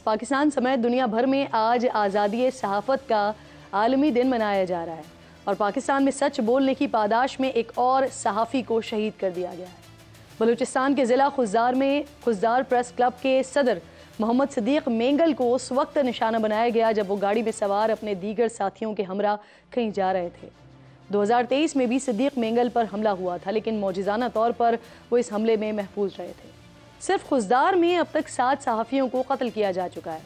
पाकिस्तान समेत दुनिया भर में आज आज़ादी सहाफ़त का आलमी दिन मनाया जा रहा है और पाकिस्तान में सच बोलने की पादाश में एक और सहाफ़ी को शहीद कर दिया गया है। बलूचिस्तान के ज़िला खुज़दार में खुज़दार प्रेस क्लब के सदर मोहम्मद सिद्दीक मेंगल को उस वक्त निशाना बनाया गया जब वो गाड़ी में सवार अपने दीगर साथियों के हमरा कहीं जा रहे थे। 2023 में भी सिद्दीक मेंगल पर हमला हुआ था, लेकिन मौजिज़ाना तौर पर वो इस हमले में महफूज रहे थे। सिर्फ खुज़दार में अब तक 7 सहाफ़ियों को कत्ल किया जा चुका है।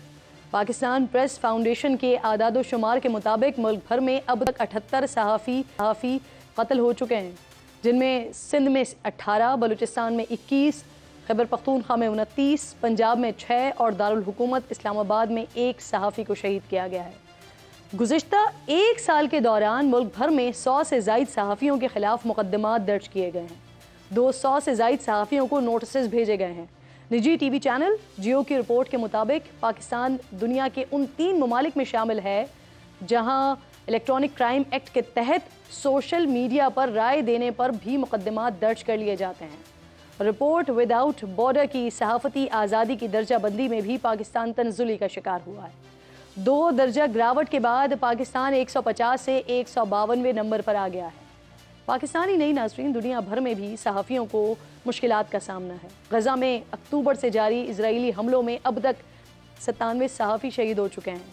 पाकिस्तान प्रेस फाउंडेशन के आदाद-ओ-शुमार के मुताबिक मुल्क भर में अब तक 78 सहाफ़ी कत्ल हो चुके हैं, जिनमें सिंध में 18, बलूचिस्तान में 21, खैबर पख्तूनख्वा में 29, पंजाब में 6 और दारुल हुकूमत इस्लामाबाद में 1 सहाफ़ी को शहीद किया गया है। गुज़िश्ता 1 साल के दौरान मुल्क भर में 100 से ज़ायद सहाफ़ियों के खिलाफ मुकदमात दर्ज किए गए हैं। 200 से ज़ायद सहाफ़ियों को नोटिस भेजे गए हैं। निजी टीवी चैनल जियो की रिपोर्ट के मुताबिक पाकिस्तान दुनिया के उन 3 ममालिक में शामिल है जहां इलेक्ट्रॉनिक क्राइम एक्ट के तहत सोशल मीडिया पर राय देने पर भी मुकदमात दर्ज कर लिए जाते हैं। रिपोर्ट विदाउट बॉर्डर की सहाफ़ती आज़ादी की दर्जाबंदी में भी पाकिस्तान तनज़ुली का शिकार हुआ है। 2 दर्जा गिरावट के बाद पाकिस्तान 150 से 152वें नंबर पर आ गया है। पाकिस्तानी नहीं नाज़रीन, दुनिया भर में भी सहाफ़ियों को मुश्किलात का सामना है। गज़ा में अक्टूबर से जारी इजरायली हमलों में अब तक 97 सहाफ़ी शहीद हो चुके हैं,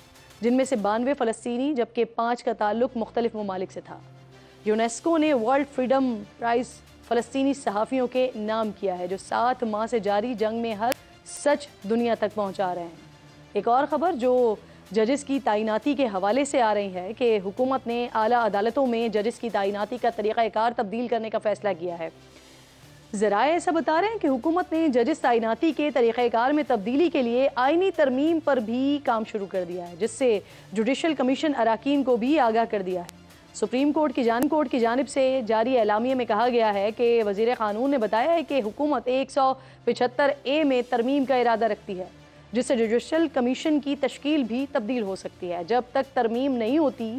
जिनमें से 92 फ़लस्तीनी जबकि 5 का ताल्लुक मुख्तलिफ ममालिक से था। यूनेस्को ने वर्ल्ड फ्रीडम प्राइज़ फ़लस्तीनी सहाफ़ियों के नाम किया है, जो 7 माह से जारी जंग में हर सच दुनिया तक पहुँचा रहे हैं। एक और ख़बर जो जजेस की तैनाती के हवाले से आ रही है कि हुकूमत ने आला अदालतों में जजेस की तैनाती का तरीक़ाकार तब्दील करने का फ़ैसला किया है। ज़राए ऐसा बता रहे हैं कि हुकूमत ने जजेस तैनाती के तरीक़ाकार में तब्दीली के लिए आइनी तरमीम पर भी काम शुरू कर दिया है, जिससे जुडिशल कमीशन अराकीन को भी आगाह कर दिया है। सुप्रीम कोर्ट की जानिब से जारी एलामिया में कहा गया है कि वज़ीर क़ानून ने बताया है कि हुकूमत 175A में तरमीम का इरादा रखती है, जिससे जुडिशल कमीशन की तश्कील भी तब्दील हो सकती है। जब तक तरमीम नहीं होती,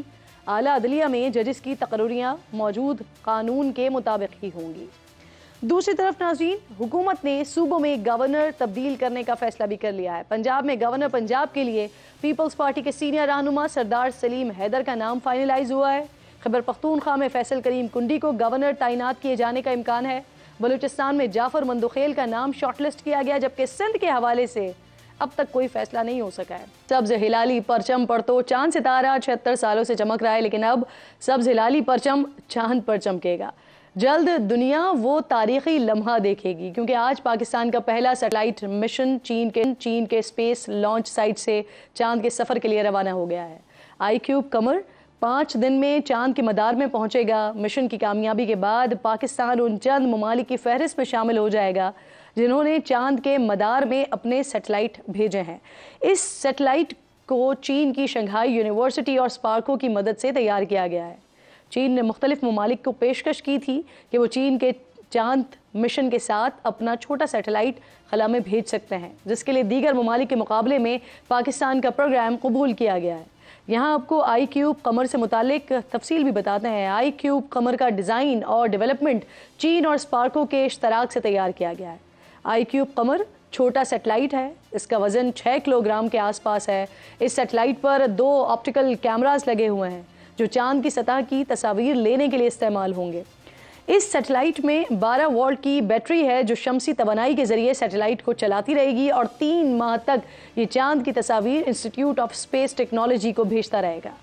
आला अदलिया में जजेस की तकर्रियाँ मौजूद कानून के मुताबिक ही होंगी। दूसरी तरफ नाज़रीन, हुकूमत ने सूबों में गवर्नर तब्दील करने का फैसला भी कर लिया है। पंजाब में गवर्नर पंजाब के लिए पीपल्स पार्टी के सीनियर रहनुमा सरदार सलीम हैदर का नाम फाइनलाइज हुआ है। खैबर पख्तूनख्वा में फैसल करीम कुंडी को गवर्नर तैनात किए जाने का इम्कान है। बलूचिस्तान में जाफर मंदुखेल का नाम शॉर्टलिस्ट किया गया, जबकि सिंध के हवाले से अब तक कोई फैसला नहीं हो सका है। सब्ज हिलाली परचम पर तो चांद सितारा 76 सालों से चमक रहा है, लेकिन अब सब्ज हिलाली परचम चांद पर चमकेगा। जल्द दुनिया वो तारीखी लम्हा देखेगी, क्योंकि आज पाकिस्तान का पहला सैटेलाइट मिशन चीन के स्पेस लॉन्च साइट से चांद के सफ़र के लिए रवाना हो गया है। iCube कमर 5 दिन में चांद के मदार में पहुंचेगा। मिशन की कामयाबी के बाद पाकिस्तान उन चंद ममालिक की फहरिस्त में शामिल हो जाएगा जिन्होंने चांद के मदार में अपने सैटेलाइट भेजे हैं। इस सैटेलाइट को चीन की शंघाई यूनिवर्सिटी और स्पार्को की मदद से तैयार किया गया है। चीन ने मुख्तलिफ ममालिक को पेशकश की थी कि वो चीन के चांद मिशन के साथ अपना छोटा सैटेलाइट खला में भेज सकते हैं, जिसके लिए दीगर ममालिक के मुकाबले में पाकिस्तान का प्रोग्राम कबूल किया गया है। यहाँ आपको iCube कमर से मुतालिक तफसील भी बताते हैं। iCube कमर का डिज़ाइन और डेवलपमेंट चीन और स्पार्को के इश्तराक से तैयार किया गया है। iCube कमर छोटा सैटेलाइट है, इसका वज़न 6 किलोग्राम के आसपास है। इस सैटेलाइट पर 2 ऑप्टिकल कैमरास लगे हुए हैं जो चांद की सतह की तस्वीर लेने के लिए इस्तेमाल होंगे। इस सैटेलाइट में 12 वोल्ट की बैटरी है जो शमसी तवानाई के जरिए सैटेलाइट को चलाती रहेगी और 3 माह तक ये चांद की तस्वीर इंस्टीट्यूट ऑफ स्पेस टेक्नोलॉजी को भेजता रहेगा।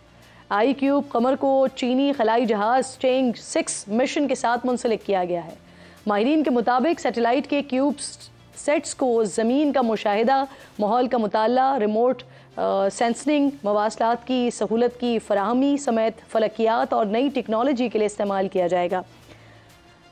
iCube कमर को चीनी खलाई जहाज चेंग 6 मिशन के साथ मुंसलिक किया गया है। माहिरीन के मुताबिक सैटेलाइट के क्यूब सेट्स को ज़मीन का मुशाहिदा, माहौल का मुताला, रिमोट सेंसिंग, मवासलात की सहूलत की फराहमी समेत फलकियात और नई टेक्नोलॉजी के लिए इस्तेमाल किया जाएगा।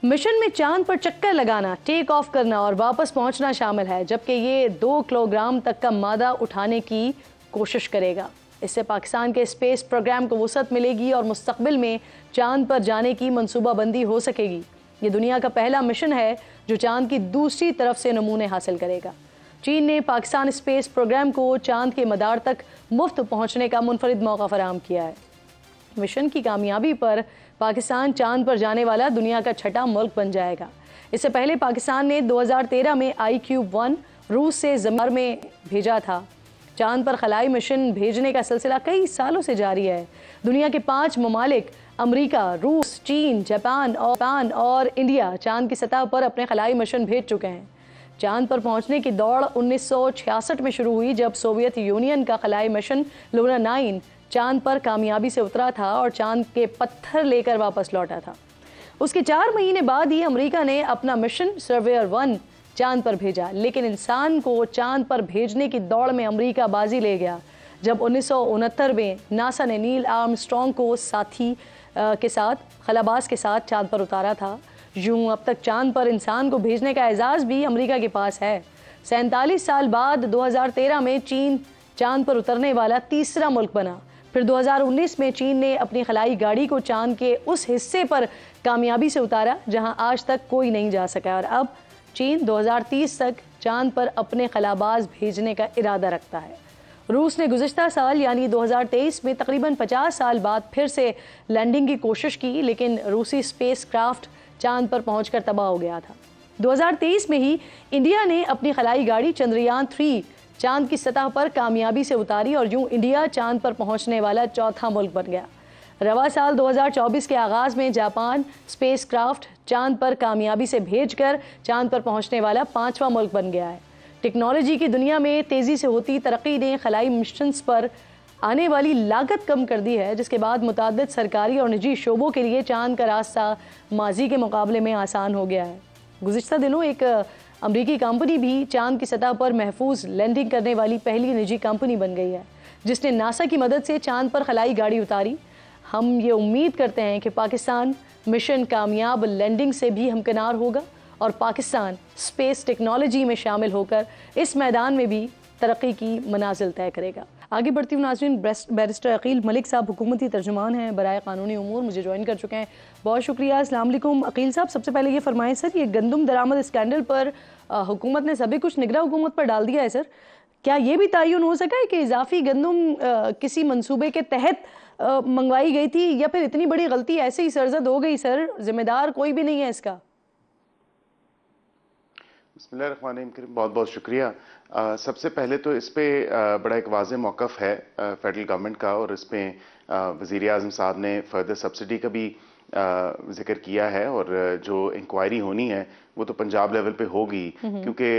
मिशन में चांद पर चक्कर लगाना, टेक ऑफ करना और वापस पहुंचना शामिल है, जबकि ये 2 किलोग्राम तक का मादा उठाने की कोशिश करेगा। इससे पाकिस्तान के स्पेस प्रोग्राम को वसअत मिलेगी और मुस्तकबिल में चांद पर जाने की मनसूबाबंदी हो सकेगी। ये दुनिया का पहला मिशन है जो चांद की दूसरी तरफ से नमूने हासिल करेगा। चीन ने पाकिस्तान स्पेस प्रोग्राम को चांद के मदार तक मुफ्त पहुंचने का मुनफरिद मौका फराहम किया है। मिशन की कामयाबी पर पाकिस्तान चांद पर जाने वाला दुनिया का 6ठा मुल्क बन जाएगा। इससे पहले पाकिस्तान ने 2013 में iCube 1 रूस से ज़मीन में भेजा था। चांद पर खलाई मिशन भेजने का सिलसिला कई सालों से जारी है। दुनिया के 5 ममालिक अमेरिका, रूस, चीन, जापान और इंडिया चांद की सतह पर अपने खलाई मिशन भेज चुके हैं। चांद पर पहुंचने की दौड़ 1966 में शुरू हुई, जब सोवियत यूनियन का खलाई मिशन लूना 9 चांद पर कामयाबी से उतरा था और चांद के पत्थर लेकर वापस लौटा था। उसके 4 महीने बाद ही अमेरिका ने अपना मिशन सर्वेयर 1 चांद पर भेजा, लेकिन इंसान को चांद पर भेजने की दौड़ में अमेरिका बाजी ले गया जब 1969 में नासा ने नील आर्मस्ट्रॉन्ग को साथी के साथ खलाबाज के साथ चांद पर उतारा था। यूं अब तक चांद पर इंसान को भेजने का एजाज़ भी अमेरिका के पास है। 47 साल बाद 2013 में चीन चांद पर उतरने वाला तीसरा मुल्क बना। फिर 2019 में चीन ने अपनी खलाई गाड़ी को चांद के उस हिस्से पर कामयाबी से उतारा जहां आज तक कोई नहीं जा सका, और अब चीन 2030 तक चांद पर अपने खलाबाज भेजने का इरादा रखता है। रूस ने गुज़िश्ता साल यानी 2023 में तकरीबन 50 साल बाद फिर से लैंडिंग की कोशिश की, लेकिन रूसी स्पेस क्राफ्ट चांद पर पहुंचकर तबाह हो गया था। 2023 में ही इंडिया ने अपनी खलाई गाड़ी चंद्रयान 3 चांद की सतह पर कामयाबी से उतारी और यूं इंडिया चांद पर पहुंचने वाला चौथा मुल्क बन गया। रवा साल 2024 के आगाज़ में जापान स्पेस क्राफ्ट चांद पर कामयाबी से भेजकर चांद पर पहुंचने वाला 5वां मुल्क बन गया है। टेक्नोलॉजी की दुनिया में तेज़ी से होती तरक्की ने खलाई मिशंस पर आने वाली लागत कम कर दी है, जिसके बाद मुताद्दिद सरकारी और निजी शोबों के लिए चांद का रास्ता माजी के मुकाबले में आसान हो गया है। गुज़िश्ता दिनों एक अमरीकी कंपनी भी चांद की सतह पर महफूज लैंडिंग करने वाली पहली निजी कंपनी बन गई है, जिसने नासा की मदद से चांद पर खलाई गाड़ी उतारी। हम ये उम्मीद करते हैं कि पाकिस्तान मिशन कामयाब लैंडिंग से भी हमकिनार होगा और पाकिस्तान स्पेस टेक्नोलॉजी में शामिल होकर इस मैदान में भी तरक्की की मनाजिल तय करेगा। आगे बढ़ती हूँ नाज़रीन, बैरिस्टर अकील मलिक साहब हुकूमती तर्जुमान हैं बराए कानूनी उमूर, मुझे ज्वाइन कर चुके हैं। बहुत शुक्रिया। अस्सलाम वालेकुम अकील साहब, सबसे पहले ये फरमाएं सर, ये गंदम दरामद स्कैंडल पर हुकूमत ने सभी कुछ निगरान हुकूमत पर डाल दिया है सर, क्या ये भी तयन हो सका है कि इजाफी गंदम किसी मंसूबे के तहत मंगवाई गई थी, या फिर इतनी बड़ी गलती ऐसे ही सरजद हो गई सर, जिम्मेदार कोई भी नहीं है इसका? बिस्मिल्लाहिर्रहमानिर्रहीम, बहुत बहुत शुक्रिया। सबसे पहले तो इस पे बड़ा एक वाज़ेह मौक़िफ़ है फेडरल गवर्नमेंट का, और इसमें वज़ीर आज़म साहब ने फर्दर सब्सिडी का भी जिक्र किया है, और जो इंक्वायरी होनी है वो तो पंजाब लेवल पे होगी, क्योंकि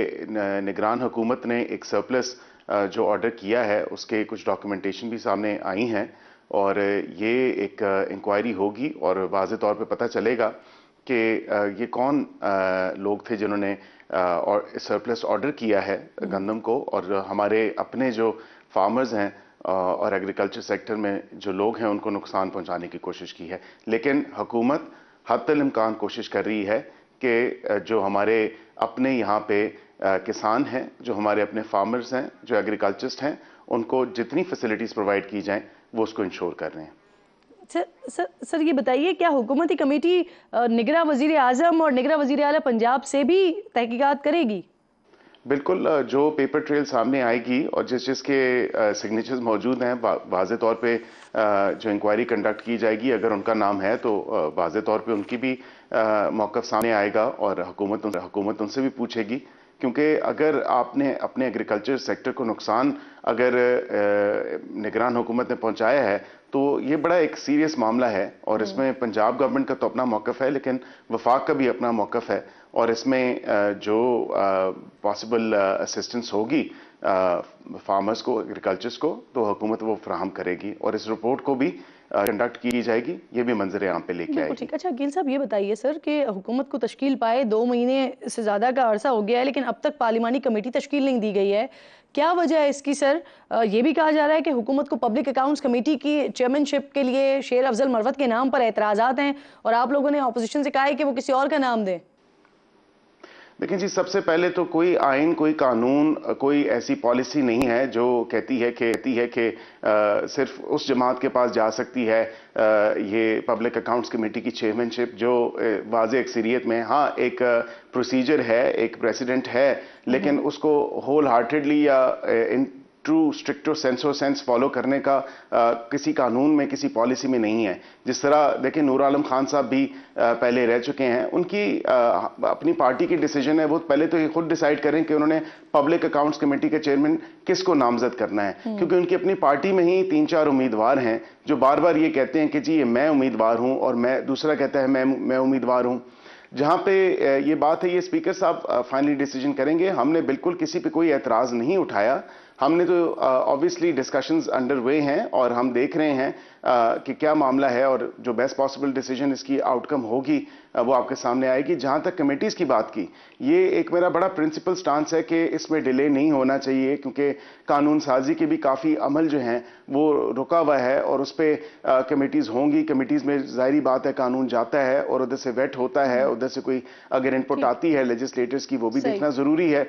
निगरान हुकूमत ने एक सरप्लस जो ऑर्डर किया है उसके कुछ डॉक्यूमेंटेशन भी सामने आई हैं, और ये एक इंक्वायरी होगी और वाज़ेह तौर पे पता चलेगा कि ये कौन लोग थे जिन्होंने और सरप्लस ऑर्डर किया है गंदम को, और हमारे अपने जो फार्मर्स हैं और एग्रीकल्चर सेक्टर में जो लोग हैं उनको नुकसान पहुंचाने की कोशिश की है। लेकिन हुकूमत हद्दल इम्कान कोशिश कर रही है कि जो हमारे अपने यहाँ पे किसान हैं, जो हमारे अपने फार्मर्स हैं, जो एग्रीकल्चरिस्ट हैं, उनको जितनी फैसिलिटीज़ प्रोवाइड की जाएँ वो उसको इंश्योर कर रहे हैं। सर ये बताइए, क्या हुकूमती कमेटी निगरां वज़ीर आज़म और निगरां वज़ीर आला पंजाब से भी तहकीकात करेगी? बिल्कुल, जो पेपर ट्रेल सामने आएगी और जिसके सिग्नेचर्स मौजूद हैं, वाज़ेह तौर पे जो इंक्वायरी कंडक्ट की जाएगी, अगर उनका नाम है तो वाज़ेह तौर पे उनकी भी मौक़िफ़ सामने आएगा और हुकूमत उनसे भी पूछेगी, क्योंकि अगर आपने अपने एग्रीकल्चर सेक्टर को नुकसान अगर निगरान हुकूमत ने पहुंचाया है तो ये बड़ा एक सीरियस मामला है, और इसमें पंजाब गवर्नमेंट का तो अपना मौक़िफ़ है, लेकिन वफाक का भी अपना मौक़िफ़ है, और इसमें जो पॉसिबल असिस्टेंस होगी फार्मर्स को, एग्रीकल्चर्स को, तो हुकूमत वो फराहम करेगी और इस रिपोर्ट को भी कंडक्ट की जाएगी, ये भी मंजर आम पे लेके आएगी। ठीक। अच्छा अकील साहब ये बताइए सर कि हुकूमत को तश्कील पाए 2 महीने से ज़्यादा का अरसा हो गया है, लेकिन अब तक पार्लिमानी कमेटी तश्कील नहीं दी गई है, क्या वजह है इसकी सर? ये भी कहा जा रहा है कि हुकूमत को पब्लिक अकाउंट्स कमेटी की चेयरमैनशिप के लिए शेर अफजल मरवत के नाम पर एतराज़ात हैं, और आप लोगों ने अपोजिशन से कहा है कि वो किसी और का नाम दें। देखिए जी, सबसे पहले तो कोई आइन, कोई कानून, कोई ऐसी पॉलिसी नहीं है जो कहती है कि सिर्फ उस जमात के पास जा सकती है ये पब्लिक अकाउंट्स कमेटी की चेयरमैनशिप, जो वाज़ेह अक्सरियत में, हाँ एक प्रोसीजर है, एक प्रेसिडेंट है, लेकिन उसको होल हार्टेडली या इन ट्रू स्ट्रिक्टो सेंस फॉलो करने का किसी कानून में, किसी पॉलिसी में नहीं है। जिस तरह देखिए नूर आलम खान साहब भी पहले रह चुके हैं, उनकी अपनी पार्टी की डिसीजन है, वो पहले तो ये खुद डिसाइड करें कि उन्होंने पब्लिक अकाउंट्स कमेटी के चेयरमैन किसको नामजद करना है, क्योंकि उनकी अपनी पार्टी में ही 3-4 उम्मीदवार हैं जो बार बार ये कहते हैं कि जी मैं उम्मीदवार हूं, और मैं दूसरा कहता है मैं उम्मीदवार हूं। जहां पे ये बात है, ये स्पीकर साहब फाइनली डिसीजन करेंगे। हमने बिल्कुल किसी पे कोई एतराज नहीं उठाया। हमने तो ऑब्वियसली डिस्कशंस अंडर वे हैं और हम देख रहे हैं कि क्या मामला है, और जो बेस्ट पॉसिबल डिसीजन इसकी आउटकम होगी वो आपके सामने आएगी। जहां तक कमेटीज की बात की, ये एक मेरा बड़ा प्रिंसिपल स्टांस है कि इसमें डिले नहीं होना चाहिए, क्योंकि कानून साजी के भी काफ़ी अमल जो हैं वो रुका हुआ है, और उस पर कमेटीज होंगी। कमेटीज में जाहिर बात है कानून जाता है और उधर से वेट होता है, उधर से कोई अगर इनपुट आती है लेजिस्लेटर्स की, वो भी देखना जरूरी है।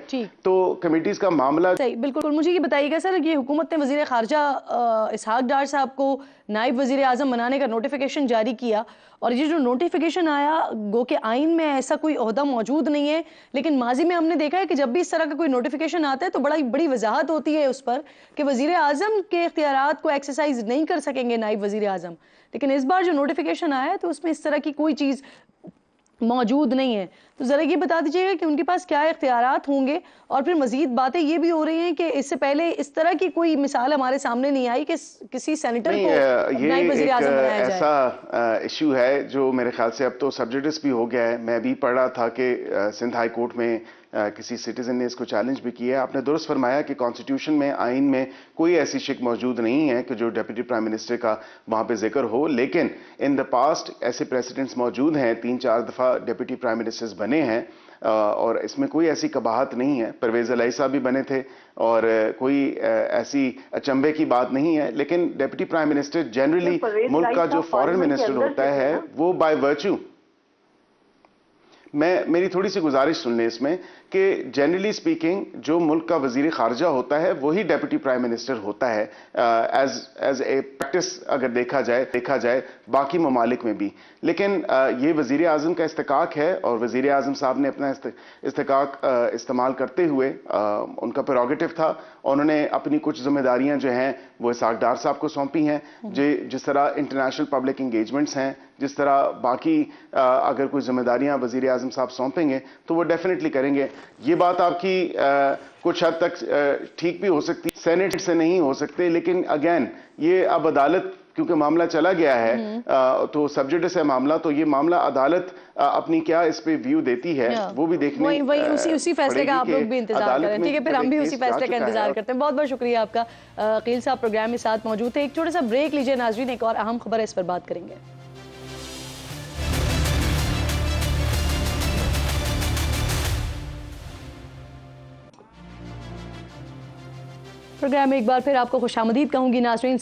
तो कमेटीज का मामला सही। बिल्कुल। मुझे ये बताइएगा सर, ये हुकूमत ने वजीर खारजा इसहाक डार साहब को नायब वजीर आजम बनाने का नोटिफिकेशन जारी किया, और ये जो नोटिफिकेशन आया, गो के आइन में ऐसा कोई ओहदा मौजूद नहीं है, लेकिन माजी में हमने देखा है कि जब भी इस तरह का कोई नोटिफिकेशन आता है तो बड़ी वजाहत होती है उस पर कि वजीर आजम के इख्तियारात को एक्सरसाइज नहीं कर सकेंगे नायब वजीर आजम। लेकिन इस बार जो नोटिफिकेशन आया है तो उसमें इस तरह की कोई चीज़ मौजूद नहीं है। तो ज़रा ये बता दीजिएगा कि उनके पास क्या इख्तियारात होंगे, और फिर मजीद बातें ये भी हो रही हैं कि इससे पहले इस तरह की कोई मिसाल हमारे सामने नहीं आई कि किसी सेनेटर को नायब वज़ीर आज़म बनाया जाए। ऐसा इशू है जो मेरे ख्याल से अब तो सब्जेक्टिव भी हो गया है। मैं भी पढ़ रहा था कि सिंध हाई कोर्ट में किसी सिटीजन ने इसको चैलेंज भी किया है। आपने दुरुस्त फरमाया कि कॉन्स्टिट्यूशन में, आइन में कोई ऐसी शिक मौजूद नहीं है कि जो डिप्टी प्राइम मिनिस्टर का वहां पे जिक्र हो, लेकिन इन द पास्ट ऐसे प्रेसिडेंट्स मौजूद हैं, 3-4 दफा डिप्टी प्राइम मिनिस्टर्स बने हैं, और इसमें कोई ऐसी कबाहत नहीं है। परवेज अलाई साहब भी बने थे, और कोई ऐसी अचंभे की बात नहीं है। लेकिन डिप्टी प्राइम मिनिस्टर जनरली मुल्क का जो फॉरेन मिनिस्टर होता है वो बाय वर्च्यू, मेरी थोड़ी सी गुजारिश सुन लें इसमें, कि जनरली स्पीकिंग जो मुल्क का वजीर खारजा होता है वही डेप्यूटी प्राइम मिनिस्टर होता है, एज ए प्रैक्टिस अगर देखा जाए बाकी ममालिक में भी। लेकिन ये वजीर आजम का इस्तेकाक है, और वजीर आजम साहब ने अपना इस्तेकाक इस्तेमाल करते हुए, उनका प्रेरोगेटिव था, उन्होंने अपनी कुछ जिम्मेदारियां जो हैं वो इसहाक डार साहब को सौंपी हैं। जिस तरह इंटरनेशनल पब्लिक इंगेजमेंट्स हैं, जिस तरह बाकी अगर कोई जिम्मेदारियां वजीर आजम साहब सौंपेंगे तो वो डेफिनेटली करेंगे। ये बात आपकी कुछ हद तक ठीक भी हो सकती, सेनेट से नहीं हो सकते, लेकिन अगेन ये अब अदालत, क्योंकि मामला चला गया है तो सब्जेक्ट है मामला, तो ये मामला अदालत अपनी क्या इस पे व्यू देती है वो भी देखने वही उसी फैसले का आप लोग भी इंतजार करें। ठीक है, फिर हम भी उसी फैसले का इंतजार करते हैं। बहुत बहुत शुक्रिया आपका। कील साहब प्रोग्राम में साथ मौजूद थे। एक छोटा सा ब्रेक लीजिए नाजरीन, एक और अहम खबर है, इस पर बात करेंगे। प्रोग्राम में एक बार फिर आपको खुशामदीद कहूंगी नाजरीन।